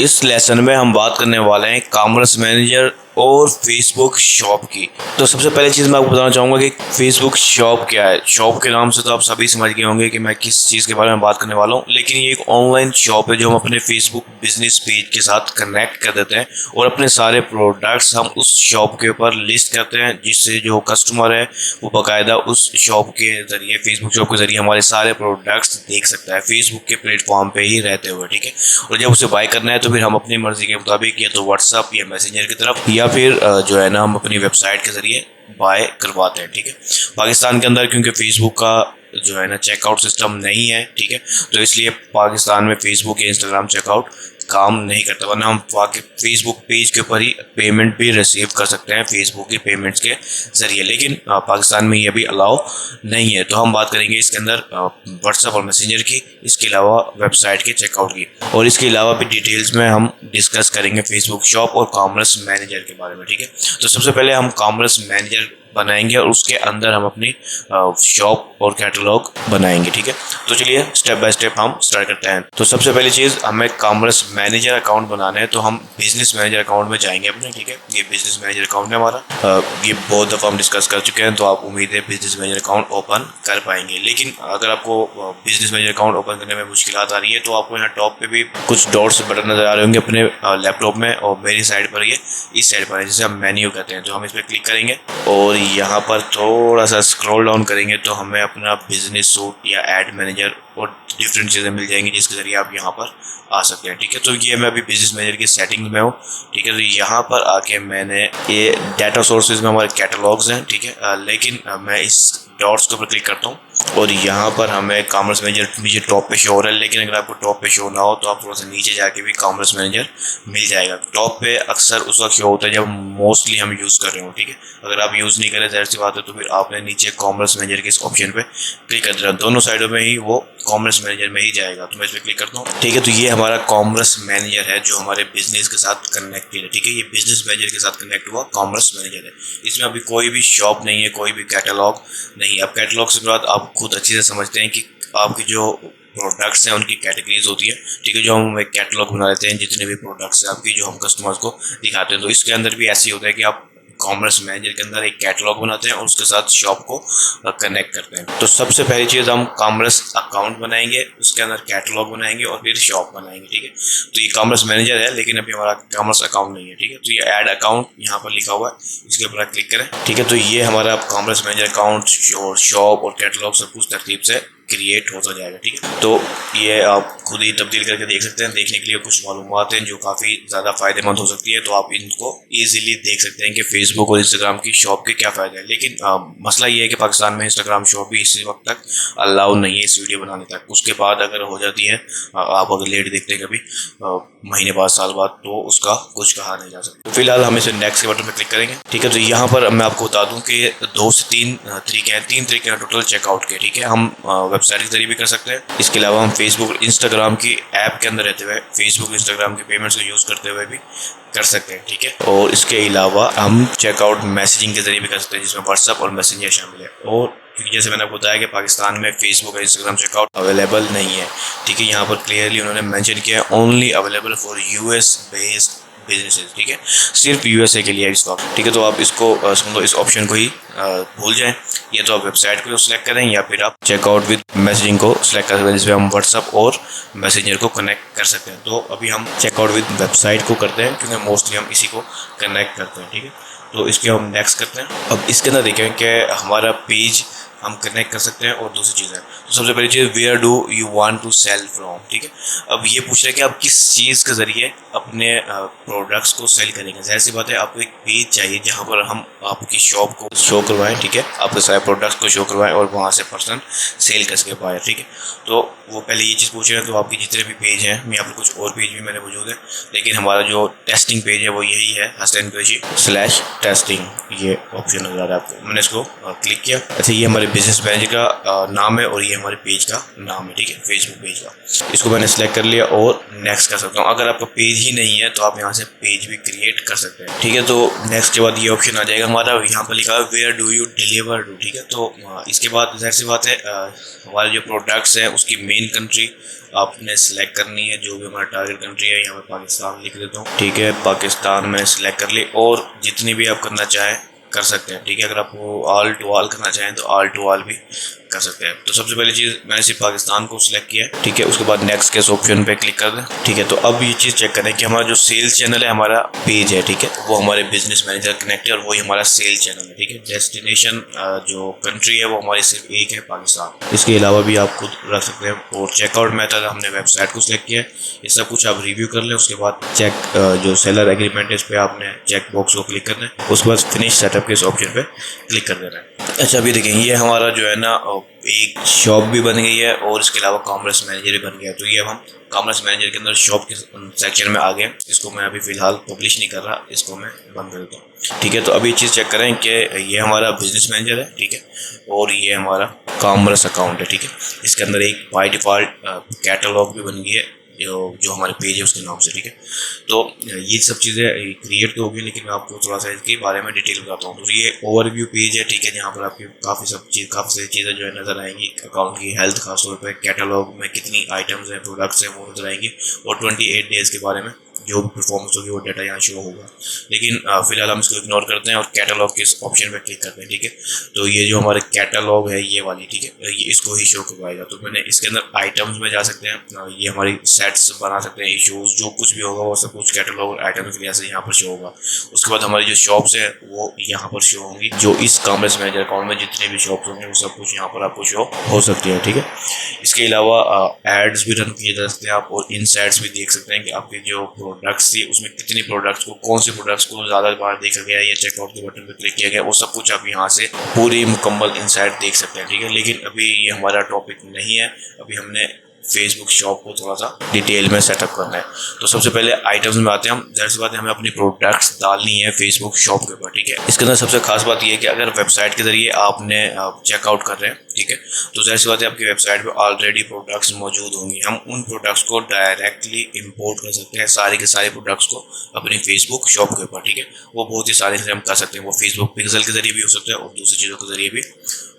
इस लेसन में हम बात करने वाले हैं कॉमर्स मैनेजर और फेसबुक शॉप की। तो सबसे पहले चीज़ मैं आपको बताना चाहूँगा कि फेसबुक शॉप क्या है। शॉप के नाम से तो आप सभी समझ गए होंगे कि मैं किस चीज़ के बारे में बात करने वाला हूँ, लेकिन ये एक ऑनलाइन शॉप है जो हम अपने फेसबुक बिजनेस पेज के साथ कनेक्ट कर देते हैं और अपने सारे प्रोडक्ट्स हम उस शॉप के ऊपर लिस्ट करते हैं, जिससे जो कस्टमर है वो बाकायदा उस शॉप के ज़रिए, फेसबुक शॉप के ज़रिए हमारे सारे प्रोडक्ट्स देख सकता है फेसबुक के प्लेटफॉर्म पे ही रहते हुए, ठीक है। और जब उसे बाय करना है तो फिर हम अपनी मर्जी के मुताबिक या तो व्हाट्सअप या मैसेंजर की तरफ या फिर जो है ना हम अपनी वेबसाइट के ज़रिए बाय करवाते हैं, ठीक है। पाकिस्तान के अंदर क्योंकि फेसबुक का जो है ना चेकआउट सिस्टम नहीं है, ठीक है, तो इसलिए पाकिस्तान में फेसबुक या इंस्टाग्राम चेकआउट काम नहीं करता, वरना हम फेसबुक पेज के ऊपर ही पेमेंट भी रिसीव कर सकते हैं फेसबुक के पेमेंट्स के ज़रिए, लेकिन पाकिस्तान में ये भी अलाउ नहीं है। तो हम बात करेंगे इसके अंदर व्हाट्सअप और मैसेंजर की, इसके अलावा वेबसाइट के चेकआउट की, और इसके अलावा भी डिटेल्स में हम डिस्कस करेंगे फेसबुक शॉप और कॉमर्स मैनेजर के बारे में, ठीक है। तो सबसे पहले हम कॉमर्स मैनेजर बनाएंगे और उसके अंदर हम अपनी शॉप और कैटलॉग बनाएंगे, ठीक है। तो चलिए स्टेप बाय स्टेप हम स्टार्ट करते हैं। तो सबसे पहली चीज़, हमें कॉमर्स मैनेजर अकाउंट बनाना है, तो हम बिजनेस मैनेजर अकाउंट में जाएंगे अपने, ठीक है। ये बिजनेस मैनेजर अकाउंट है हमारा, ये बहुत दफ़ा हम डिस्कस कर चुके हैं, तो आप उम्मीद है बिजनेस मैनेजर अकाउंट ओपन कर पाएंगे। लेकिन अगर आपको बिजनेस मैनेजर अकाउंट ओपन करने में मुश्किल आ रही है तो आपको यहाँ टॉप पे भी कुछ डॉट्स बटन नजर आ रहे होंगे अपने लैपटॉप में, और मेरी साइड पर ये इस साइड पर है जिसे हम मेन्यू कहते हैं। तो हम इस पर क्लिक करेंगे और यहाँ पर थोड़ा सा स्क्रॉल डाउन करेंगे तो हमें अपना बिजनेस सूट या एड मैनेजर और डिफरेंट चीज़ें मिल जाएंगी जिसके ज़रिए आप यहाँ पर आ सकते हैं, ठीक है। तो ये मैं अभी बिजनेस मैनेजर की सेटिंग में हूँ, ठीक है। तो यहाँ पर आके मैंने ये डाटा सोर्सेज में हमारे कैटलॉग्स हैं, ठीक है, लेकिन मैं इस डॉट्स के ऊपर क्लिक करता हूँ और यहाँ पर हमें कॉमर्स मैनेजर नीचे टॉप पे शो हो रहा है, लेकिन अगर आपको टॉप पे शो ना हो तो आप थोड़ा सा नीचे जाके भी कॉमर्स मैनेजर मिल जाएगा। टॉप पे अक्सर उस वक्त शो होता है जब मोस्टली हम यूज़ कर रहे हो, ठीक है। अगर आप यूज़ नहीं करें जाहिर सी बात है तो फिर आपने नीचे कॉमर्स मैनेजर के इस ऑप्शन पे क्लिक कर देना, दोनों साइडों में ही वो कॉमर्स मैनेजर में ही जाएगा। तो मैं इस पर क्लिक करता हूँ, ठीक है। तो ये हमारा कॉमर्स मैनेजर है जो हमारे बिजनेस के साथ कनेक्टेड है, ठीक है। ये बिजनेस मैनेजर के साथ कनेक्ट हुआ कॉमर्स मैनेजर है। इसमें अभी कोई भी शॉप नहीं है, कोई भी कैटलॉग नहीं है। अब कैटलॉग से बात आप खुद अच्छी से समझते हैं कि आपकी जो प्रोडक्ट्स हैं उनकी कैटेगरीज होती है, ठीक है। जो हम एक कैटलॉग बना लेते हैं जितने भी प्रोडक्ट्स हैं आपकी, जो हम कस्टमर्स को दिखाते हैं, तो इसके अंदर भी ऐसे ही होता है कि आप कॉमर्स मैनेजर के अंदर एक कैटलॉग बनाते हैं और उसके साथ शॉप को कनेक्ट करते हैं। तो सबसे पहली चीज़ हम कॉमर्स अकाउंट बनाएंगे, उसके अंदर कैटलॉग बनाएंगे और फिर शॉप बनाएंगे, ठीक है। तो ये कॉमर्स मैनेजर है लेकिन अभी हमारा कॉमर्स अकाउंट नहीं है, ठीक है। तो ये ऐड अकाउंट यहाँ पर लिखा हुआ है, इसके ऊपर क्लिक करें, ठीक है। तो ये हमारा कॉमर्स मैनेजर अकाउंट और शॉप और कैटलॉग सब कुछ तरतीब से क्रिएट होता जाएगा, ठीक है। तो ये आप खुद ही तब्दील करके देख सकते हैं। देखने के लिए कुछ मालूमात हैं जो काफ़ी ज़्यादा फ़ायदेमंद हो सकती है, तो आप इनको ईजिली देख सकते हैं कि फेसबुक और इंस्टाग्राम की शॉप के क्या फ़ायदे हैं। लेकिन मसला ये है कि पाकिस्तान में इंस्टाग्राम शॉप भी इसी वक्त तक अलाउ नहीं है इस वीडियो बनाने तक। उसके बाद अगर हो जाती है, आप अगर लेट देखते हैं कभी महीने बाद, साल बाद, तो उसका कुछ कहा नहीं जा सकता। तो फिलहाल हम इसे नेक्स्ट के बटन पर क्लिक करेंगे, ठीक है। तो यहाँ पर मैं आपको बता दूँ कि 2 से 3 तरीके हैं, 3 तरीके हैं टोटल चेकआउट के, ठीक है। हम वेबसाइट के जरिए भी कर सकते हैं, इसके अलावा हम फेसबुक इंस्टाग्राम की ऐप के अंदर रहते हुए फेसबुक इंस्टाग्राम के पेमेंट्स को यूज़ करते हुए भी कर सकते हैं, ठीक है। और इसके अलावा हम चेकआउट मैसेजिंग के जरिए भी कर सकते हैं जिसमें व्हाट्सअप और मैसेंजर शामिल है। और क्योंकि जैसे मैंने आपको बताया कि पाकिस्तान में फेसबुक और इंस्टाग्राम चेकआउट अवेलेबल नहीं है, ठीक है। यहाँ पर क्लियरली उन्होंने मेंशन किया है only available for US based businesses, ठीक है, सिर्फ यूएसए के लिए इस वक्त, ठीक है। तो आप इसको समझो, इस ऑप्शन को ही भूल जाएं। या तो आप वेबसाइट को सिलेक्ट करें या फिर आप चेकआउट विद मैसेजिंग को सिलेक्ट कर सकते हैं जिसमें हम व्हाट्सअप और मैसेंजर को कनेक्ट कर सकते हैं। तो अभी हम चेकआउट विद वेबसाइट को करते हैं क्योंकि मोस्टली हम इसी को कनेक्ट करते हैं, ठीक है। तो इसके हम नेक्स्ट करते हैं। अब इसके अंदर देखें कि हमारा पेज हम कनेक्ट कर सकते हैं और दूसरी चीज़ है, तो सबसे पहली चीज़ where do you want to sell from, ठीक है। अब ये पूछ रहे हैं कि आप किस चीज़ के ज़रिए अपने प्रोडक्ट्स को सेल करेंगे। जाहिर सी बात है आपको एक पेज चाहिए जहाँ पर हम आपकी शॉप को शो करवाएं, ठीक है, आपके सारे प्रोडक्ट्स को शो करवाएं और वहाँ से पर्सन सेल कर सके पाए, ठीक है। तो वो पहले ये चीज़ पूछ रहे हैं। तो आपके जितने भी पेज हैं, यहाँ पर कुछ और पेज भी मैंने मौजूद है, लेकिन हमारा जो टेस्टिंग पेज है वो यही है, हसन कुरैशी/टेस्टिंग, ये ऑप्शन नजर आ रहा है आपको। मैंने इसको क्लिक किया। अच्छा, ये हमारे बिजनेस मैनेजर का नाम है और ये हमारे पेज का नाम है, ठीक है, फेसबुक पेज का। इसको मैंने सेलेक्ट कर लिया और नेक्स्ट कर सकता हूँ। अगर आपका पेज ही नहीं है तो आप यहाँ से पेज भी क्रिएट कर सकते हैं, ठीक है। तो नेक्स्ट के बाद ये ऑप्शन आ जाएगा हमारा, यहाँ पर लिखा है where do you deliver to, ठीक है। तो इसके बाद जाहिर सी बात है हमारे जो प्रोडक्ट्स हैं उसकी मेन कंट्री आपने सिलेक्ट करनी है जो भी हमारा टारगेट कंट्री है। यहाँ पे पाकिस्तान लिख देता हूँ, ठीक है। पाकिस्तान मैंने सिलेक्ट कर ली और जितनी भी आप करना चाहें कर सकते हैं, ठीक है। अगर आपको ऑल टू ऑल करना चाहें तो ऑल टू ऑल भी कर सकते हैं। तो सबसे पहली चीज़ मैंने सिर्फ पाकिस्तान को सिलेक्ट किया है, ठीक है। उसके बाद नेक्स्ट के इस ऑप्शन पे क्लिक कर दें, ठीक है। तो अब ये चीज़ चेक करें कि हमारा जो सेल्स चैनल है, हमारा पेज है, ठीक है, वो हमारे बिजनेस मैनेजर कनेक्ट है और वही हमारा सेल चैनल है, ठीक है। डेस्टिनेशन जो कंट्री है वो हमारी सिर्फ एक है, पाकिस्तान। इसके अलावा भी आप खुद रख सकते हैं। और चेकआउट मेथड हमने वेबसाइट को सिलेक्ट किया है। ये सब कुछ आप रिव्यू कर लें। उसके बाद चेक जो सेलर एग्रीमेंट है इस पर आपने चेक बॉक्स को क्लिक करना है। उसके बाद फिनिश सेटअप के इस ऑप्शन पे क्लिक कर देना है। अच्छा, अभी देखें ये हमारा जो है ना एक शॉप भी बन गई है और इसके अलावा कॉमर्स मैनेजर भी बन गया है। तो ये अब हम कॉमर्स मैनेजर के अंदर शॉप के सेक्शन में आ गए। इसको मैं अभी फ़िलहाल पब्लिश नहीं कर रहा, इसको मैं बंद कर देता हूँ, ठीक है। तो अभी चीज़ चेक करें कि ये हमारा बिजनेस मैनेजर है, ठीक है, और ये हमारा कॉमर्स अकाउंट है, ठीक है। इसके अंदर एक बाय डिफ़ॉल्ट कैटलॉग भी बन गई है जो हमारे पेज है उसके नाम से, ठीक है। तो ये सब चीज़ें क्रिएट तो होगी, लेकिन मैं आपको थोड़ा सा इसके बारे में डिटेल बताता हूँ। तो ये ओवरव्यू पेज है, ठीक है, जहाँ पर आपकी काफ़ी सारी चीज़ें जो है नज़र आएंगी। अकाउंट की हेल्थ खासतौर पर, कैटलॉग में कितनी आइटम्स हैं, प्रोडक्ट्स हैं, वो नज़र आएंगी। और 28 डेज़ के बारे में जो भी परफॉर्मेंस होगी वो डाटा यहाँ शो होगा। लेकिन फिलहाल हम इसको इग्नोर करते हैं और कैटलॉग के इस ऑप्शन पे क्लिक करते हैं, ठीक है। तो ये जो हमारे कैटलॉग है ये वाली, ठीक है, ये इसको ही शो करवाएगा। तो मैंने इसके अंदर आइटम्स में जा सकते हैं, ये हमारी सेट्स बना सकते हैं, इशूज़ जो कुछ भी होगा वो सब कुछ कैटलॉग आइटम्स के जैसे यहाँ पर शो होगा। उसके बाद हमारी जो शॉप्स है वो यहाँ पर शो होंगी। जो इस कॉमर्स मैनेजर अकाउंट में जितने भी शॉप्स होंगे वो सब कुछ यहाँ पर आपको शो हो सकती है, ठीक है। इसके अलावा एड्स भी रन किए जा सकते हैं आप, और इनसाइट्स भी देख सकते हैं कि आपके जो प्रोडक्ट्स थी उसमें कितने प्रोडक्ट्स को, कौन से प्रोडक्ट्स को ज़्यादा बार देखा गया, ये चेकआउट के बटन पर क्लिक किया गया, वो सब कुछ आप यहाँ से पूरी मुकम्मल इनसाइट देख सकते हैं, ठीक है। लेकिन अभी ये हमारा टॉपिक नहीं है, अभी हमने फेसबुक शॉप को थोड़ा सा डिटेल में सेटअप करना है। तो सबसे पहले आइटम्स में आते हैं हम। जाहिर सी बात है हमें अपनी प्रोडक्ट्स डालनी है फेसबुक शॉप के ऊपर, ठीक है। इसके अंदर सबसे खास बात यह है कि अगर वेबसाइट के जरिए आपने चेकआउट कर रहे हैं, ठीक है, तो जाहिर सी बात है आपकी वेबसाइट पे ऑलरेडी प्रोडक्ट्स मौजूद होंगी। हम उन प्रोडक्ट्स को डायरेक्टली इंपोर्ट कर सकते हैं, सारे के सारे प्रोडक्ट्स को अपनी फेसबुक शॉप के ऊपर, ठीक है। वो बहुत ही सारे से हम कर सकते हैं। वो फेसबुक पिक्सल के जरिए भी हो सकता है और दूसरी चीज़ों के जरिए भी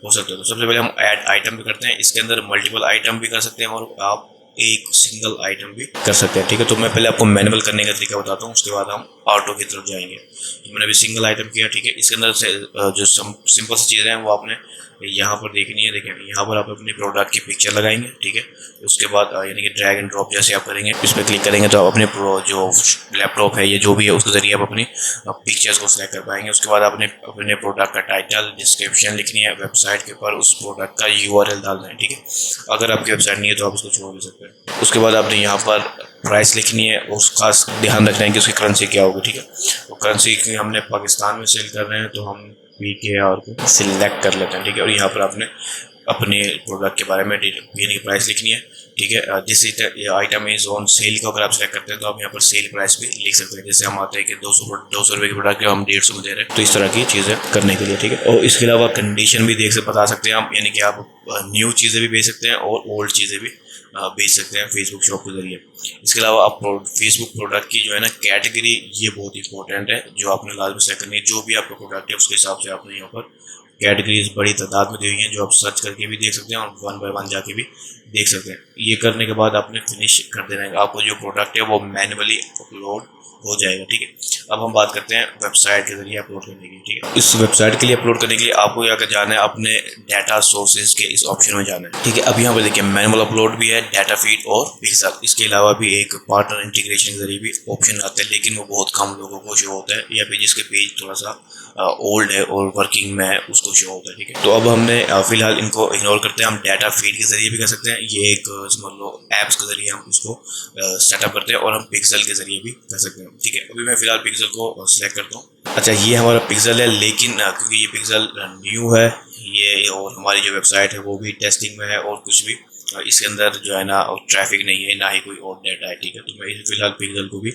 हो सकता है। तो सबसे पहले हम ऐड आइटम भी करते हैं। इसके अंदर मल्टीपल आइटम भी कर सकते हैं और आप एक सिंगल आइटम भी कर सकते हैं, ठीक है। तो मैं पहले आपको मैनुअल करने का तरीका बताता हूँ, उसके बाद हम ऑटो की तरफ जाएंगे। तो मैंने अभी सिंगल आइटम किया, ठीक है। इसके अंदर से जो सिंपल सी चीज़ें हैं वो आपने यहाँ पर देखनी है। देखें यहाँ पर आप अपने प्रोडक्ट की पिक्चर लगाएंगे, ठीक है। उसके बाद यानी कि ड्रैग एंड ड्रॉप जैसे आप करेंगे, इस पर क्लिक करेंगे तो आप अपने जो लैपटॉप है ये जो भी है उसके जरिए आप अपनी पिक्चर्स को सिलेक्ट कर पाएंगे। उसके बाद आपने अपने प्रोडक्ट का टाइटल, डिस्क्रिप्शन लिखनी है, वेबसाइट के ऊपर उस प्रोडक्ट का URL डालना है, ठीक है। अगर आपकी वेबसाइट नहीं है तो आप उसको छोड़ भी सकते हैं। उसके बाद आपने यहाँ पर प्राइस लिखनी है, उस खास ध्यान रखना है कि उसकी करेंसी क्या होगी, ठीक है। वो करेंसी हमने पाकिस्तान में सेल कर रहे हैं तो हम PKR को सिलेक्ट कर लेते हैं, ठीक है। और यहाँ पर आपने अपने प्रोडक्ट के बारे में यानी कि प्राइस लिखनी है, ठीक है। जिस आइटम इज ऑन सेल को अगर आप सेलेक्ट करते हैं तो आप यहाँ पर सेल प्राइस भी लिख सकते हैं। जैसे हम आते हैं कि 200 रुपये के प्रोडक्ट हम 150 में दे रहे हैं, तो इस तरह की चीज़ें करने के लिए, ठीक है। और इसके अलावा कंडीशन भी बता सकते हैं हम, यानी कि आप न्यू चीज़ें भी बेच सकते हैं और ओल्ड चीज़ें भी बेच सकते हैं फेसबुक शॉप के जरिए। इसके अलावा आप फेसबुक प्रोडक्ट की जो है ना कैटेगरी, ये बहुत इंपॉर्टेंट है जो आपने लाजमी सेलेक्ट करनी है। जो भी आपका प्रोडक्ट है उसके हिसाब से आपने यहाँ पर कैटेगरीज बड़ी तादाद में दी हुई हैं जो आप सर्च करके भी देख सकते हैं और 1 बाय 1 जाके भी देख सकते हैं। ये करने के बाद आपने फिनिश कर देना है, आपको जो प्रोडक्ट है वो मैनुअली अपलोड हो जाएगा, ठीक है। अब हम बात करते हैं वेबसाइट के जरिए अपलोड करने की, ठीक है। इस वेबसाइट के लिए अपलोड करने के लिए आपको यहाँ जाना है, अपने डाटा सोर्सेज के इस ऑप्शन में जाना है, ठीक है। अब यहाँ पर देखिए मैनुअल अपलोड भी है, डाटा फीड और पिक्सल। इसके अलावा भी एक पार्टनर इंटीग्रेशन के जरिए भी ऑप्शन आता है, लेकिन वो बहुत कम लोगों को शो होता है, या फिर जिसके पेज थोड़ा सा ओल्ड है और वर्किंग में है उसको शो होता है, ठीक है। तो अब हमने फिलहाल इनको इग्नोर करते हैं। हम डाटा फीड के जरिए भी कर सकते हैं, ये एक समझ लो ऐप्स के जरिए हम उसको सेटअप करते हैं, और हम पिक्सल के जरिए भी कर सकते हैं, ठीक है। अभी मैं फिलहाल पिक्सल को सिलेक्ट करता हूँ। अच्छा, ये हमारा पिक्सल है, लेकिन क्योंकि ये पिक्सल न्यू है ये, और हमारी जो वेबसाइट है वो भी टेस्टिंग में है, और कुछ भी इसके अंदर जो है ना ट्रैफिक नहीं है, ना ही कोई और डाटा है, ठीक है। तो मैं फिलहाल पिक्सल को भी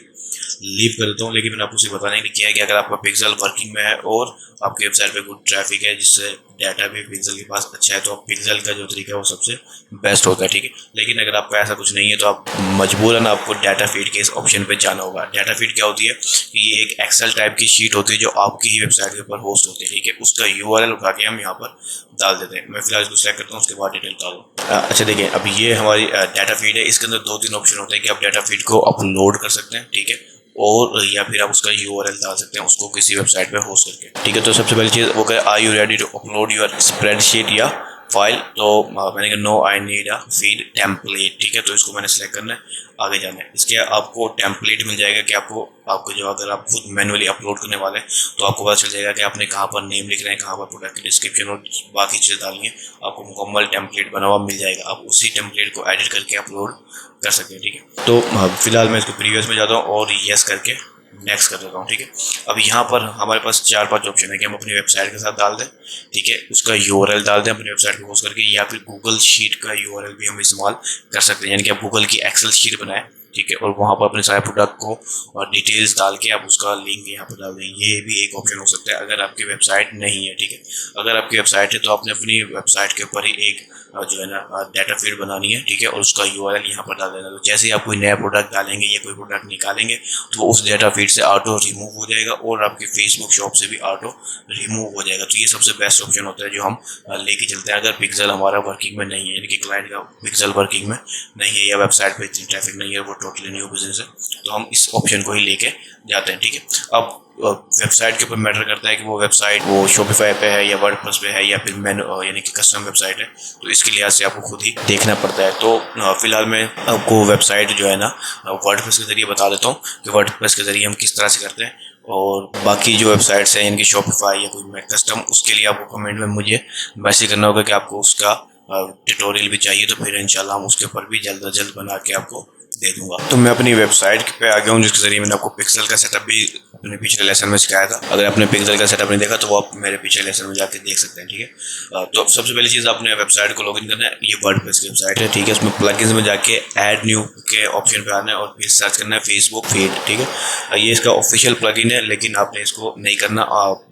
लीव कर देता हूँ। लेकिन मैंने आपको सिर्फ बताने के लिए किया है कि अगर आपका पिक्सल वर्किंग में है और आपकी वेबसाइट पे गुड ट्रैफिक है जिससे डाटा भी पिक्सल के पास अच्छा है तो आप पिक्सल का जो तरीका है वो सबसे बेस्ट होता है, ठीक है। लेकिन अगर आपका ऐसा कुछ नहीं है तो आप मजबूरन आपको डाटा फीड के इस ऑप्शन पे जाना होगा। डाटा फीड क्या होती है कि ये एक एक्सेल टाइप की शीट होती है जो आपकी ही वेबसाइट के ऊपर होस्ट होती है, ठीक है। उसका यूआरएल उठा के हम यहाँ पर डाल देते हैं। मैं फिलहाल इसको सेलेक्ट करता हूँ, उसके बाद डिटेल डालूँ। अच्छा देखिए, अभी ये हमारी डाटा फीड है। इसके अंदर 2-3 ऑप्शन होते हैं कि आप डाटा फीड को अपलोड कर सकते हैं, ठीक है, और या फिर आप उसका यूआरएल डाल सकते हैं उसको किसी वेबसाइट पे होस्ट करके, ठीक है। तो सबसे पहली चीज़ वो कहे are you ready to upload your spreadsheet या फाइल, तो मैंने कहा no I need a feed template, ठीक है। तो इसको मैंने सेलेक्ट करना है, आगे जाना है। इसके आपको टेम्पलेट मिल जाएगा कि आपको जो अगर आप खुद मैनुअली अपलोड करने वाले हैं तो आपको पता चल जाएगा कि आपने कहाँ पर नेम लिखना है, कहाँ पर प्रोडक्ट की डिस्क्रिप्शन और बाकी चीज़ें डालनी है। आपको मुकम्मल टेम्पलेट बना हुआ मिल जाएगा, आप उसी टेम्पलेट को एडिट करके अपलोड कर सकते हैं, ठीक है। तो फिलहाल मैं इसको प्रीवियस में जाता हूँ और येस करके नेक्स्ट कर देता हूँ, ठीक है। अब यहाँ पर हमारे पास 4-5 ऑप्शन है कि हम अपनी वेबसाइट के साथ डाल दें, ठीक है, उसका यूआरएल डाल दें अपनी वेबसाइट को होस्ट करके, या फिर गूगल शीट का यूआरएल भी हम इस्तेमाल कर सकते हैं, यानी कि आप गूगल की एक्सेल शीट बनाएं, ठीक है, और वहाँ पर अपने सारे प्रोडक्ट को और डिटेल्स डाल के आप उसका लिंक यहाँ पर डाल दें। ये भी एक ऑप्शन हो सकता है अगर आपकी वेबसाइट नहीं है, ठीक है। अगर आपकी वेबसाइट है तो आपने अपनी वेबसाइट के ऊपर ही एक जो है ना डाटा फीड बनानी है, ठीक है, और उसका यूआरएल यहाँ पर डाल देना। तो जैसे ही आप कोई नया प्रोडक्ट डालेंगे या कोई प्रोडक्ट निकालेंगे तो वो उस डाटा फीड से ऑटो रिमूव हो जाएगा और आपके फेसबुक शॉप से भी ऑटो रिमूव हो जाएगा। तो ये सबसे बेस्ट ऑप्शन होता है जो हम लेके चलते हैं अगर पिक्सल हमारा वर्किंग में नहीं है, यानी कि क्लाइंट का पिक्सल वर्किंग में नहीं है या वेबसाइट पर इतनी ट्रैफिक नहीं है, वो टोटली न्यू बिजनेस है, तो हम इस ऑप्शन को ही लेके जाते हैं, ठीक है। अब वेबसाइट के ऊपर मैटर करता है कि वो वेबसाइट वो शॉपिफाई पे है या वर्डप्रेस पे है या फिर मैनु यानी कि कस्टम वेबसाइट है, तो इसके लिहाज से आपको खुद ही देखना पड़ता है। तो फिलहाल मैं आपको वेबसाइट जो है ना वर्डप्रेस के जरिए बता देता हूँ कि वर्डप्रेस के जरिए हम किस तरह से करते हैं, और बाकी जो वेबसाइट्स हैं यानी कि शॉपिफाई या कोई कस्टम, उसके लिए आपको कमेंट में मुझे मैसेज करना होगा कि आपको उसका ट्यूटोरियल भी चाहिए, तो फिर इंशाल्लाह हम उसके ऊपर भी जल्द अज जल्द बना के आपको दे दूंगा। तो मैं अपनी वेबसाइट पे आ गया हूँ जिसके जरिए मैंने आपको पिक्सल का सेटअप भी अपने पिछले लेसन में सिखाया था। अगर आपने पिक्सल का सेटअप नहीं देखा तो वो आप मेरे पिछले लेसन में जाके देख सकते हैं, ठीक है। तो सबसे पहली चीज़ आपने वेबसाइट को लॉगिन करना है। ये वर्डप्रेस की वेबसाइट है, ठीक है। उसमें प्लगइन्स में जाके ऐड न्यू के ऑप्शन पे आना है और फिर सर्च करना है फेसबुक फीड, ठीक है। ये इसका ऑफिशियल प्लगइन है लेकिन आपने इसको नहीं करना,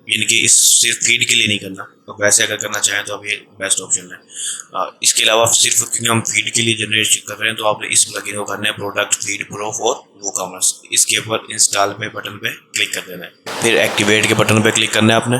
यानी कि इस सिर्फ फीड के लिए नहीं करना। तो वैसे अगर करना चाहें तो अब ये बेस्ट ऑप्शन है। इसके अलावा सिर्फ क्योंकि हम फीड के लिए जनरेट कर रहे हैं तो आपने इस प्लगइन को करना है product feed pro for WooCommerce. इसके ऊपर इंस्टॉल पे बटन पे क्लिक कर देना है, फिर एक्टिवेट के बटन पे क्लिक करना है आपने।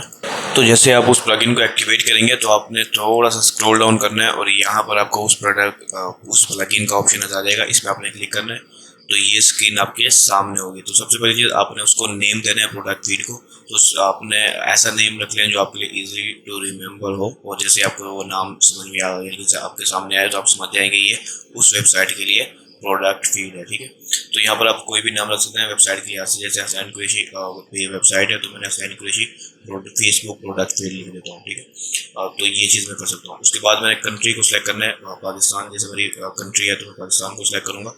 तो जैसे आप उस प्लगइन को एक्टिवेट करेंगे तो आपने थोड़ा सा स्क्रॉल डाउन करना है और यहाँ पर आपको उस प्लगइन का ऑप्शन नजर आ जाएगा, इस पर आपने क्लिक करना है। तो ये स्क्रीन आपके सामने होगी। तो सबसे पहली चीज़ आपने उसको नेम देना है प्रोडक्ट फीड को। तो आपने ऐसा नेम रख लें जो आपके लिए इजी टू रिमेम्बर हो, और जैसे आपको वो नाम समझ में आ गया आपके सामने आए तो आप समझ जाएंगे ये उस वेबसाइट के लिए प्रोडक्ट फीड है, ठीक है। तो यहाँ पर आप कोई भी नाम रख सकते हैं वेबसाइट के लिहाज से, जैसे हसैन कुरैशी वेबसाइट है तो मैंने Hussain Qureshi Facebook product feed लिख देता हूँ, ठीक है। तो ये चीज़ मैं कर सकता हूँ। उसके बाद मैंने कंट्री को सिलेक्ट करना है, पाकिस्तान जैसे मेरी कंट्री है तो मैं पाकिस्तान को सिलेक्ट करूँगा,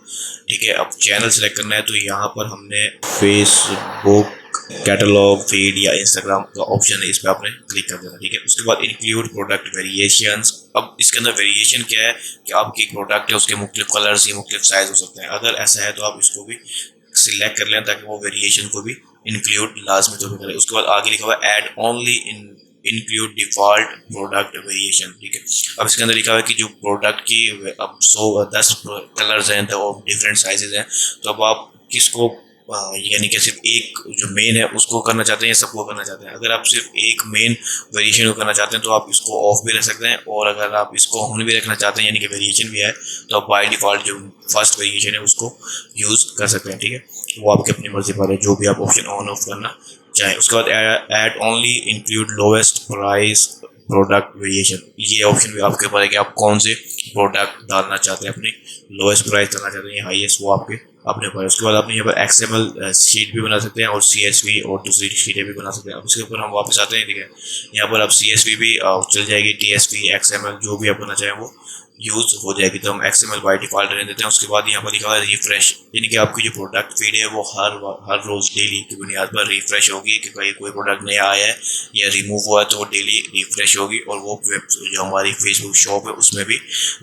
ठीक है। अब चैनल सेलेक्ट करना है तो यहाँ पर हमने फेसबुक कैटलॉग फीड या इंस्टाग्राम का ऑप्शन है, इस पर आपने क्लिक कर देना, ठीक है। उसके बाद इंक्लूड प्रोडक्ट वेरिएशंस। अब इसके अंदर वेरिएशन क्या है कि आपकी प्रोडक्ट है उसके मुख्तलिफ कलर्स या मुख्तलिफ साइज हो सकते हैं। अगर ऐसा है तो आप इसको भी सिलेक्ट कर लें ताकि वो वेरिएशन को भी इंक्लूड लाजमी तौर पर करें। उसके बाद आगे लिखा हुआ है add only in include default product variation, ठीक है। अब इसके अंदर लिखा हुआ है कि जो प्रोडक्ट की अब 10 कलर्स हैं तो डिफरेंट साइजेस हैं, तो अब आप किसको यानी कि सिर्फ एक जो मेन है उसको करना चाहते हैं या सबको करना चाहते हैं। अगर आप सिर्फ एक मेन वेरिएशन को करना चाहते हैं तो आप इसको ऑफ भी रख सकते हैं, और अगर आप इसको ऑन भी रखना चाहते हैं यानी कि वेरिएशन भी है तो आप बाय डिफॉल्ट जो फर्स्ट वेरिएशन है उसको यूज़ कर सकते हैं, ठीक है। वो आपकी अपनी मर्जी पर है जो भी आप ऑप्शन ऑन ऑफ करना चाहें। उसके बाद add only include lowest price product variation, ये ऑप्शन भी आपके ऊपर है कि आप कौन से प्रोडक्ट डालना चाहते हैं, अपनी लोएस्ट प्राइस डालना चाहते हैं या हाईएस्ट, वो आपके अपने ऊपर है। उसके बाद आपने यहाँ पर XML शीट भी बना सकते हैं और CSV और दूसरी शीटें भी बना सकते हैं। अब इसके ऊपर हम वापस आते हैं, ठीक है। यहाँ पर आप CSV भी चल जाएगी, TSV XML जो भी आप बनना चाहें वो यूज़ हो जाएगी। तो हम XML बाय डिफॉल्ट रहने देते हैं। उसके बाद यहाँ पर लिखा हुआ है रिफ्रेश, यानी कि आपकी जो प्रोडक्ट फीड है वो हर रोज़ डेली की बुनियाद पर रिफ्रेश होगी कि भाई कोई प्रोडक्ट नया आया है या रिमूव हुआ है तो वो डेली रिफ्रेश होगी, और वो जो हमारी फेसबुक शॉप है उसमें भी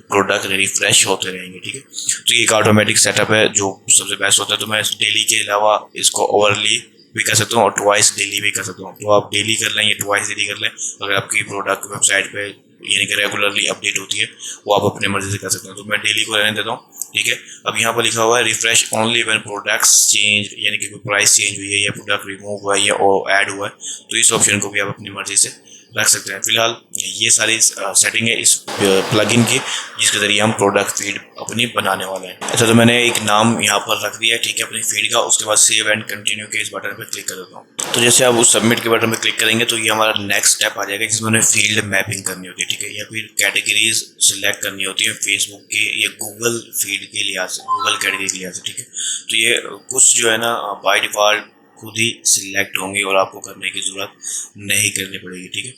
प्रोडक्ट रिफ्रेश होते रहेंगे, ठीक है। तो ये एक ऑटोमेटिक सेटअप है जो सबसे बेस्ट होता है। तो मैं डेली के अलावा इसको ओवरली भी कर सकता हूँ और ट्वाइस डेली भी कर सकता हूँ। तो आप डेली कर लें या ट्वाइस डेली कर लें, अगर आपकी प्रोडक्ट वेबसाइट पे यानी कि रेगुलरली अपडेट होती है वो आप अपने मर्जी से कर सकते हैं। तो मैं डेली को रहने देता हूँ, ठीक है। अब यहाँ पर लिखा हुआ है refresh only when products change, यानी कि प्राइस चेंज हुई है या प्रोडक्ट रिमूव हुआ है या ऐड हुआ है, तो इस ऑप्शन को भी आप अपनी मर्जी से रख सकते हैं। फिलहाल ये सारी सेटिंग है इस प्लगइन की, जिसके ज़रिए हम प्रोडक्ट फीड अपनी बनाने वाले हैं। अच्छा, तो मैंने एक नाम यहाँ पर रख दिया है, ठीक है, अपनी फीड का। उसके बाद सेव एंड कंटिन्यू के इस बटन पर क्लिक कर देता हूँ। तो जैसे आप उस सबमिट के बटन पर क्लिक करेंगे तो ये हमारा नेक्स्ट स्टेप आ जाएगा, जिसमें हमें फील्ड मैपिंग करनी होती है, ठीक है, या फिर कैटेगरीज सिलेक्ट करनी होती है फेसबुक के या गूगल फीड के लिहाज से, गूगल कैटेगरी के लिहाज से, ठीक है। तो ये कुछ जो है ना बाय डिफ़ॉल्ट खुद ही सिलेक्ट होंगे और आपको करने की ज़रूरत नहीं करनी पड़ेगी, ठीक है।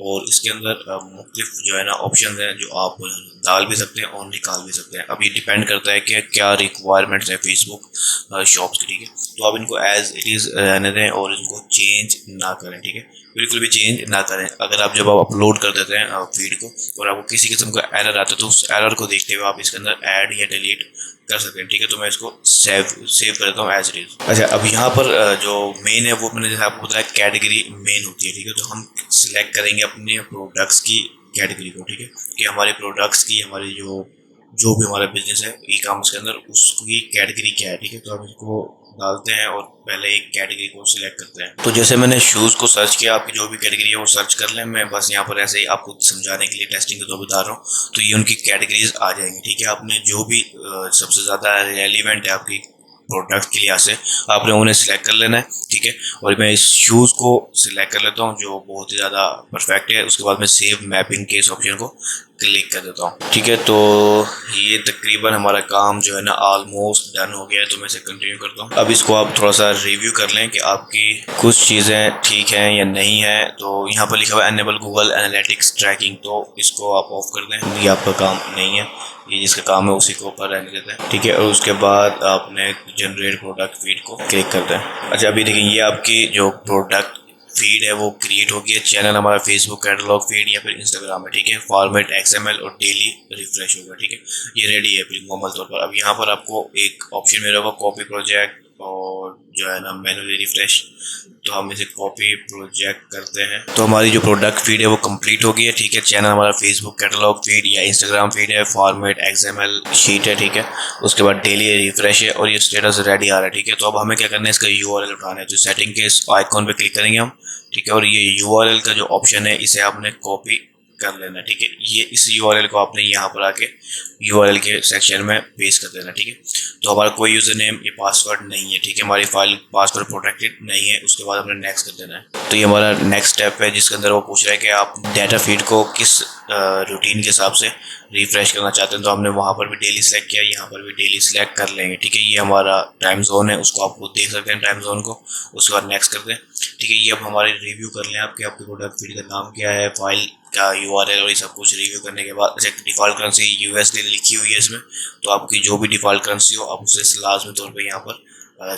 और इसके अंदर मुख्तलिफ जो है ना ऑप्शन हैं जो आप डाल भी सकते हैं और निकाल भी सकते हैं। अब ये डिपेंड करता है कि क्या रिक्वायरमेंट्स है फेसबुक शॉप्स की, ठीक है। तो आप इनको एज इट इज़ रहने दें और इनको चेंज ना करें, ठीक है, बिल्कुल भी चेंज ना करें। अगर आप जब आप अपलोड कर देते हैं फीड को और आपको किसी किस्म का एरर आता है तो उस एरर को देखते हुए आप इसके अंदर ऐड या डिलीट कर सकते हैं, ठीक है। तो मैं इसको सेव कर देता हूँ एज इट इज। अच्छा, अब यहाँ पर जो मेन है वो मैंने जैसे आपको बताया कैटेगरी मेन होती है, ठीक है। तो हम सिलेक्ट करेंगे अपने प्रोडक्ट्स की कैटेगरी को, ठीक है, कि हमारे प्रोडक्ट्स की हमारी जो भी हमारा बिजनेस है ई कॉमर्स के अंदर उसकी कैटेगरी क्या है, ठीक है। तो हम इसको डालते हैं और पहले एक कैटेगरी को सिलेक्ट करते हैं। तो जैसे मैंने शूज़ को सर्च किया, आपकी जो भी कैटेगरी है वो सर्च कर लें। मैं बस यहाँ पर ऐसे ही आपको समझाने के लिए टेस्टिंग के तौर पर बता रहा हूँ। तो ये उनकी कैटेगरीज आ जाएंगी, ठीक है। आपने जो भी सबसे ज़्यादा रेलिवेंट है आपकी प्रोडक्ट के लिहाज से आपने उन्हें सिलेक्ट कर लेना है, ठीक है। और मैं इस शूज़ को सिलेक्ट कर लेता हूँ जो बहुत ही ज़्यादा परफेक्ट है। उसके बाद मैं सेव मैपिंग के इस ऑप्शन को क्लिक कर देता हूँ, ठीक है। तो ये तकरीबन हमारा काम जो है ना ऑलमोस्ट डन हो गया है। तो मैं इसे कंटिन्यू करता हूँ। अब इसको आप थोड़ा सा रिव्यू कर लें कि आपकी कुछ चीज़ें ठीक हैं या नहीं है। तो यहाँ पर लिखा हुआ है एनेबल गूगल एनालिटिक्स ट्रैकिंग, तो इसको आप ऑफ कर दें, ये आपका काम नहीं है, ये जिसका काम है उसी को ऊपर रहने देते हैं, ठीक है। और उसके बाद आपने जनरेट प्रोडक्ट फीड को क्लिक करते हैं। अच्छा, अभी देखिए ये आपकी जो प्रोडक्ट फीड है वो क्रिएट हो गया। चैनल हमारा फेसबुक कैटलॉग फीड या फिर इंस्टाग्राम है, ठीक है। फॉर्मेट XML और डेली रिफ्रेश होगा, ठीक है। ये रेडी है मुकम्मल तौर पर। अब यहाँ पर आपको एक ऑप्शन मिला होगा कॉपी प्रोजेक्ट और जो है ना मैनुअली रिफ्रेश, तो हम इसे कॉपी प्रोजेक्ट करते हैं। तो हमारी जो प्रोडक्ट फीड है वो कंप्लीट हो गई है, ठीक है। चैनल हमारा फेसबुक कैटलॉग फीड या इंस्टाग्राम फीड है, फॉर्मेट XML शीट है, ठीक है। उसके बाद डेली रिफ्रेश है और ये स्टेटस रेडी आ रहा है, ठीक है। तो अब हमें क्या करना है, इसका URL उठाना है। तो सेटिंग के इस आइकॉन पे क्लिक करेंगे हम, ठीक है। और ये URL का जो ऑप्शन है इसे आपने कॉपी कर लेना, ठीक है। ये इस URL को आपने यहाँ पर आके URL के सेक्शन में पेस्ट कर देना, ठीक है। तो हमारा कोई यूज़र नेम या पासवर्ड नहीं है, ठीक है। हमारी फाइल पासवर्ड प्रोटेक्टेड नहीं है। उसके बाद हमने नेक्स्ट कर देना है। तो ये हमारा नेक्स्ट स्टेप है जिसके अंदर वो पूछ रहा है कि आप डाटा फीड को किस रूटीन के हिसाब से रिफ्रेश करना चाहते हैं। तो हमने वहाँ पर भी डेली सेलेक्ट किया, यहाँ पर भी डेली सेलेक्ट कर लेंगे, ठीक है। ये हमारा टाइम जोन है, उसको आप देख सकते हैं टाइम जोन को। उसके बाद नेक्स्ट कर दें, ठीक है। ये अब हमारे रिव्यू कर लें आपके प्रोडक्ट फीड का नाम क्या है, फाइल का URL और ये सब कुछ रिव्यू करने के बाद अच्छा डिफ़ॉल्ट करेंसी USD लिखी हुई है इसमें, तो आपकी जो भी डिफ़ॉल्ट करेंसी हो आप उसे लाजमी तौर पे यहाँ पर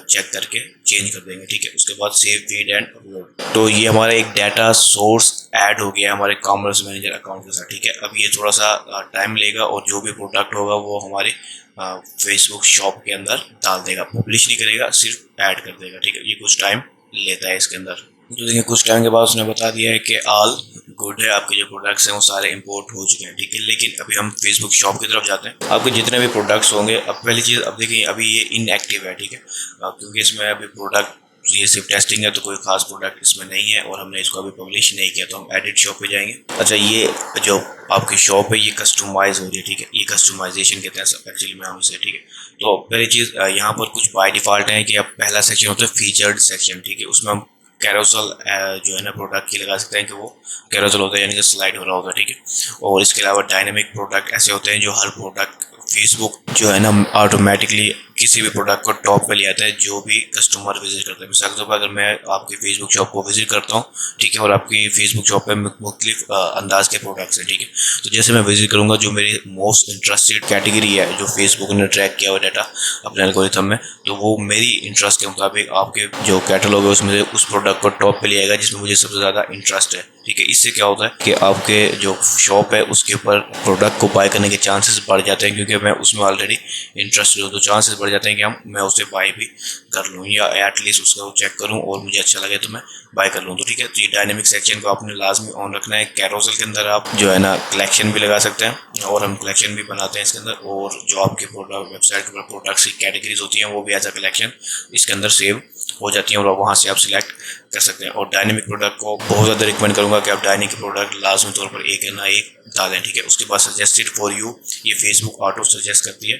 चेक करके चेंज कर देंगे, ठीक है। उसके बाद सेव फीड एंड अपलोड। तो ये हमारा एक डाटा सोर्स ऐड हो गया हमारे कॉमर्स मैनेजर अकाउंट के साथ, ठीक है। अब ये थोड़ा सा टाइम लेगा और जो भी प्रोडक्ट होगा वो हमारे फेसबुक शॉप के अंदर डाल देगा, पब्लिश नहीं करेगा, सिर्फ ऐड कर देगा, ठीक है। ये कुछ टाइम लेता है इसके अंदर। तो देखिए कुछ टाइम के बाद उसने बता दिया है कि ऑल गुड है, आपके जो प्रोडक्ट्स हैं वो सारे इंपोर्ट हो चुके हैं, ठीक है। लेकिन अभी हम फेसबुक शॉप की तरफ जाते हैं। आपके जितने भी प्रोडक्ट्स होंगे, अब पहली चीज़ अब देखिए अभी ये इनएक्टिव है, ठीक है, क्योंकि इसमें अभी प्रोडक्ट ये सिर्फ टेस्टिंग है, तो कोई खास प्रोडक्ट इसमें नहीं है और हमने इसको अभी पब्लिश नहीं किया। तो हम एडिट शॉप पे जाएंगे। अच्छा, ये जो आपकी शॉप है ये कस्टमाइज हो रही है, ठीक है। ये कस्टमाइजेशन कहते हैं सब एक्चुअली में हम इसे, ठीक है। तो पहली चीज़ यहाँ पर कुछ बाय डिफ़ॉल्ट है कि अब पहला सेक्शन होता है फीचर्ड सेक्शन, ठीक है। उसमें हम कैरोसल जो है ना प्रोडक्ट की लगा सकते हैं कि वो कैरोसल होता है, यानी कि स्लाइड हो रहा होता है, ठीक है। और इसके अलावा डायनेमिक प्रोडक्ट ऐसे होते हैं जो हर प्रोडक्ट फेसबुक जो है ना ऑटोमेटिकली किसी भी प्रोडक्ट को टॉप पे ले आता है जो भी कस्टमर विजिट करता है। मिसाल के तौर पर अगर मैं आपकी फेसबुक शॉप को विजिट करता हूँ, ठीक है, और आपकी फेसबुक शॉप पे मुख्तलिफ अंदाज के प्रोडक्ट्स हैं, ठीक है। तो जैसे मैं विजिट करूँगा जो मेरी मोस्ट इंटरेस्टेड कैटेगरी है जो फेसबुक ने ट्रैक किया हुआ डाटा अपने एल्गोरिथम में, तो वो मेरी इंटरेस्ट के मुताबिक आपके जो कैटलॉग है उसमें से उस प्रोडक्ट को टॉप पे ले आएगा जिसमें मुझे सबसे ज़्यादा इंटरेस्ट है, ठीक है। इससे क्या होता है कि आपके जो शॉप है उसके ऊपर प्रोडक्ट को बाय करने के चांसेस बढ़ जाते हैं, क्योंकि मैं उसमें ऑलरेडी इंटरेस्टेड हूँ, तो चांसेस बढ़ जाते हैं कि मैं उसे बाय भी कर लूँ या एटलीस्ट उसका चेक करूँ और मुझे अच्छा लगे तो मैं बाय कर लूँ। तो ठीक है, तो ये डायनेमिक सेक्शन को आपने लाजमी ऑन रखना है। कैरोसेल के अंदर आप जो है ना कलेक्शन भी लगा सकते हैं, और हम कलेक्शन भी बनाते हैं इसके अंदर, और जो आपके प्रोडक्ट वेबसाइट के ऊपर प्रोडक्ट्स की कैटेगरीज होती हैं वो भी एज अ कलेक्शन इसके अंदर सेव हो जाती हैं, और वहाँ से आप सिलेक्ट कर सकते हैं। और डायनेमिक प्रोडक्ट को बहुत ज़्यादा रिकमेंड करूँगा कि आप डायनेमिक प्रोडक्ट लाजमी तौर पर एक ना एक डालें, ठीक है। उसके बाद सजेस्टेड फॉर यू, ये फेसबुक ऑटो सजेस्ट करती है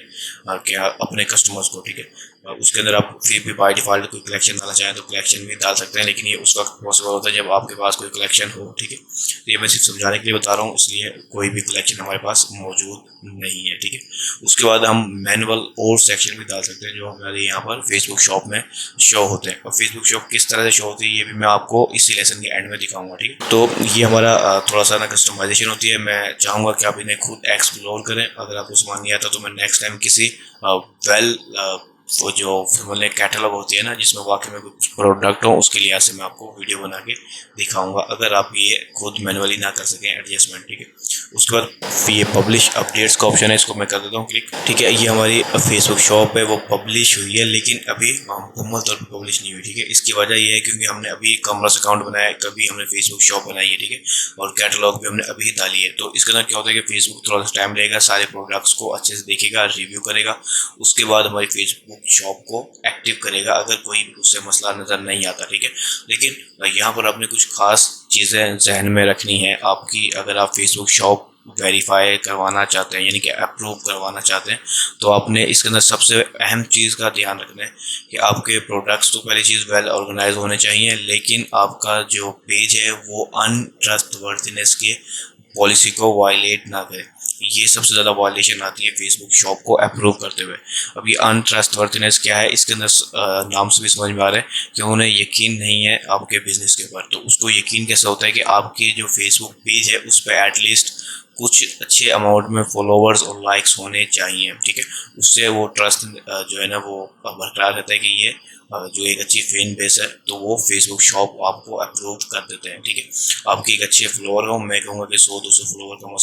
कि अपने कस्टमर्स को, ठीक है। उसके अंदर आप फिर भी बाय डिफ़ॉल्ट कोई कलेक्शन डालना चाहें तो कलेक्शन भी डाल सकते हैं, लेकिन ये उस वक्त पॉसिबल होता है जब आपके पास कोई कलेक्शन हो, ठीक है। तो ये मैं सिर्फ समझाने के लिए बता रहा हूँ, इसलिए कोई भी कलेक्शन हमारे पास मौजूद नहीं है, ठीक है। उसके बाद हम मैनुअल और सेक्शन भी डाल सकते हैं जो हमारे यहाँ पर फेसबुक शॉप में शो होते हैं। और फेसबुक शॉप किस तरह से शो होती है ये भी मैं आपको इसी लेसन के एंड में दिखाऊंगा, ठीक है। तो ये हमारा थोड़ा सा ना कस्टमाइजेशन होती है। मैं चाहूँगा कि आप इन्हें खुद एक्सप्लोर करें। अगर आपको समझ नहीं आता तो मैं नेक्स्ट टाइम किसी वो जो मतलब कैटलॉग होती है ना जिसमें वाकई में कुछ प्रोडक्ट हो, उसके लिहाज से मैं आपको वीडियो बना के दिखाऊंगा, अगर आप ये खुद मैनुअली ना कर सकें एडजस्टमेंट, ठीक है। उसके बाद ये पब्लिश अपडेट्स का ऑप्शन है, इसको मैं कर देता हूँ क्लिक, ठीक है। ये हमारी फेसबुक शॉप है वो पब्लिश हुई है, लेकिन अभी मुकम्मल तौर पर पब्लिश नहीं हुई, ठीक है। इसकी वजह ये है क्योंकि हमने अभी कॉमर्स अकाउंट बनाया है, कभी हमने फेसबुक शॉप बनाई है, ठीक है, और कैटलॉग भी हमने अभी डाली है। तो इसके अंदर क्या होता है कि फेसबुक थोड़ा सा टाइम लेगा, सारे प्रोडक्ट्स को अच्छे से देखेगा, रिव्यू करेगा, उसके बाद हमारी फेसबुक शॉप को एक्टिव करेगा अगर कोई उससे मसला नज़र नहीं आता, ठीक है। लेकिन यहाँ पर आपने कुछ खास चीज़ें जहन में रखनी है आपकी। अगर आप फेसबुक शॉप वेरीफाई करवाना चाहते हैं यानी कि अप्रूव करवाना चाहते हैं, तो आपने इसके अंदर सबसे अहम चीज़ का ध्यान रखना है कि आपके प्रोडक्ट्स तो पहली चीज़ वेल ऑर्गेनाइज होने चाहिए, लेकिन आपका जो पेज है वो अनट्रस्टवर्थीनेस के पॉलिसी को वायलेट ना करे। ये सबसे ज़्यादा वायलेशन आती है फेसबुक शॉप को अप्रूव करते हुए। अब ये अनट्रस्टवर्थीनेस क्या है, इसके अंदर नाम से भी समझ में आ रहा है कि उन्हें यकीन नहीं है आपके बिजनेस के ऊपर। तो उसको यकीन कैसे होता है कि आपकी जो फेसबुक पेज है उस पर एटलीस्ट कुछ अच्छे अमाउंट में फॉलोवर्स और लाइक्स होने चाहिए, ठीक है। उससे वो ट्रस्ट जो है ना वो बरकरार रहता है कि ये जो एक अच्छी फैन बेस है तो वो फेसबुक शॉप आपको अप्रूव कर देते हैं, ठीक है। आपकी एक अच्छे फ्लोवर हो, मैं कहूँगा कि 100-200 फ्लोवर कम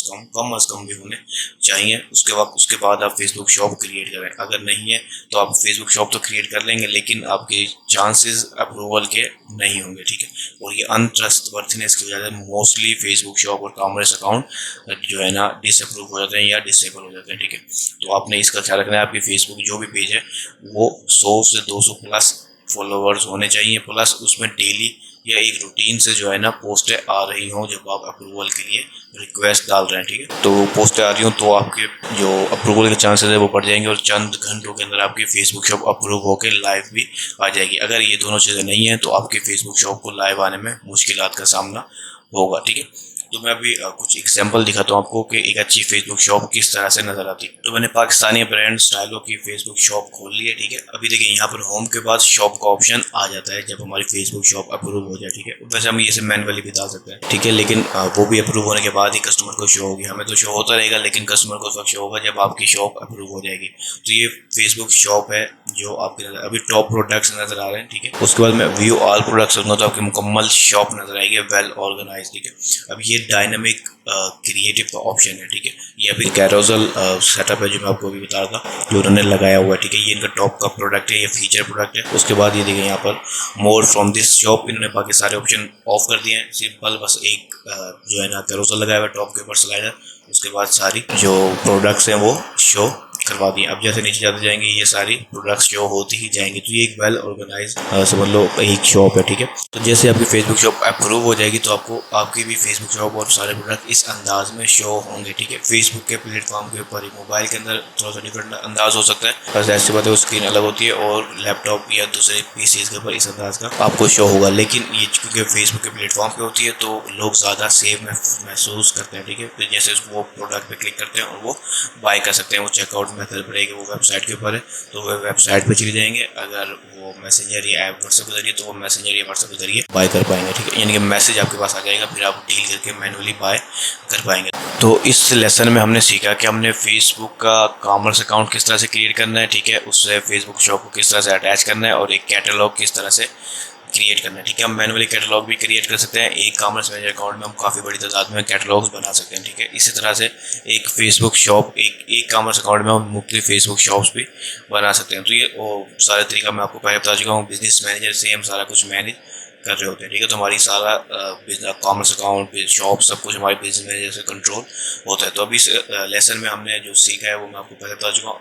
अज़ कम भी होने चाहिए। उसके बाद आप फेसबुक शॉप क्रिएट करें। अगर नहीं है तो आप फेसबुक शॉप तो क्रिएट कर लेंगे, लेकिन आपके चांसेस अप्रूवल के नहीं होंगे, ठीक है। और ये अनट्रस्टवर्थीनेस की वजह से मोस्टली फेसबुक शॉप और कॉमर्स अकाउंट जो है ना डिसअप्रूव हो जाते हैं या डिसेबल हो जाते हैं, ठीक है। तो आपने इसका ख्याल रखना है, आपकी फेसबुक जो भी पेज है वो 100 से 200 प्लस फॉलोवर्स होने चाहिए, प्लस उसमें डेली या एक रूटीन से जो है ना पोस्टें आ रही हों जब आप अप्रूवल के लिए रिक्वेस्ट डाल रहे हैं, ठीक है। तो पोस्टें आ रही हों तो आपके जो अप्रूवल के चांसेस है वो बढ़ जाएंगे और चंद घंटों के अंदर आपकी फेसबुक शॉप अप्रूव होकर लाइव भी आ जाएगी। अगर ये दोनों चीज़ें नहीं हैं तो आपकी फेसबुक शॉप को लाइव आने में मुश्किलात का सामना होगा, ठीक है। तो मैं अभी कुछ एग्जांपल दिखाता हूँ आपको कि एक अच्छी फेसबुक शॉप किस तरह से नजर आती है। तो मैंने पाकिस्तानी ब्रांड स्टाइलो की फेसबुक शॉप खोल ली है, ठीक है। अभी देखिए यहाँ पर होम के बाद शॉप का ऑप्शन आ जाता है जब हमारी फेसबुक शॉप अप्रूव हो जाए, ठीक है। वैसे हम ये मैनुअली भी डाल सकते हैं, ठीक है, लेकिन वो भी अप्रूव होने के बाद ही कस्टमर को शो होगी। हमें तो शो होता रहेगा लेकिन कस्टमर को उस वक्त शो होगा जब आपकी शॉप अप्रूव हो जाएगी। तो ये फेसबुक शॉप है जो आपके नजर अभी टॉप प्रोडक्ट्स नजर आ रहे हैं, ठीक है। उसके बाद मैं व्यू ऑल प्रोडक्ट्स करूँगा तो आपकी मुकम्मल शॉप नजर आएगी, वेल ऑर्गेनाइज, ठीक है। अब ये डायनामिक क्रिएटिव का ऑप्शन है, ठीक है। ये अभी कैरोसेल सेटअप है जो मैं आपको अभी बता रहा था जो उन्होंने लगाया हुआ है, ठीक है। ये इनका टॉप का प्रोडक्ट है, ये फीचर प्रोडक्ट है। उसके बाद ये देखिए यहाँ पर मोर फ्रॉम दिस शॉप, इन्होंने बाकी सारे ऑप्शन ऑफ कर दिए हैं। सिंपल बस एक जो है ना कैरोसेल लगाया हुआ है टॉप के ऊपर स्लाइडर, उसके बाद सारी जो प्रोडक्ट्स हैं वो शो करवा दिए। अब जैसे नीचे जाते जाएंगे ये सारी प्रोडक्ट्स शो होती ही जाएंगी। तो ये एक वेल ऑर्गेनाइज समझ लो एक शॉप है, ठीक है। तो जैसे आपकी फेसबुक शॉप अप्रूव हो जाएगी तो आपको आपकी भी फेसबुक शॉप और सारे प्रोडक्ट इस अंदाज में शो होंगे, ठीक है। फेसबुक के प्लेटफॉर्म के ऊपर ही मोबाइल के अंदर थोड़ा सा डिफरेंट अंदाज हो सकता है, बस ऐसी बात है वो स्क्रीन अलग होती है और लैपटॉप या दूसरे पीसीज के ऊपर इस अंदाज का आपको शो होगा। लेकिन ये क्योंकि फेसबुक के प्लेटफॉर्म पे होती है तो लोग ज़्यादा सेफ महसूस करते हैं, ठीक है। तो जैसे वो प्रोडक्ट पे क्लिक करते हैं और वो बाय कर सकते हैं, वो चेकआउट मेथड पड़ेगा वो वेबसाइट के ऊपर है तो वो वेबसाइट पे चले जाएंगे। अगर वो मैसेंजर या ऐप व्हाट्सएप के जरिए तो वो मैसेंजर या व्हाट्सएप के जरिए बाय कर पाएंगे, ठीक है। यानी कि मैसेज आपके पास आ जाएगा, फिर आप डील करके मैनुअली बाय कर पाएंगे। तो इस लेसन में हमने सीखा कि हमने फेसबुक का कॉमर्स अकाउंट किस तरह से क्रिएट करना है, ठीक है, उससे फेसबुक शॉप को किस तरह से अटैच करना है और एक कैटलॉग किस तरह से क्रिएट करना है। ठीक है, हम मैनुअली कैटलॉग भी क्रिएट कर सकते हैं। एक कॉमर्स मैनेजर अकाउंट में हम काफ़ी बड़ी तादाद में कैटलॉग्स बना सकते हैं। ठीक है, इसी तरह से एक फेसबुक शॉप, एक कॉमर्स अकाउंट में हम मुख्तलिफ फेसबुक शॉप्स भी बना सकते हैं। तो ये वो सारा तरीका मैं आपको पहले बता चुका हूँ। बिजनेस मैनेजर से हम सारा कुछ मैनेज कर रहे होते हैं। ठीक है, तो हमारी सारा कॉमर्स अकाउंट, शॉप, सब कुछ हमारे बिजनेस मैनेजर से कंट्रोल होता है। तो अभी इस लेसन में हमने जो सीखा है वो मैं आपको पहले बता चुका हूँ।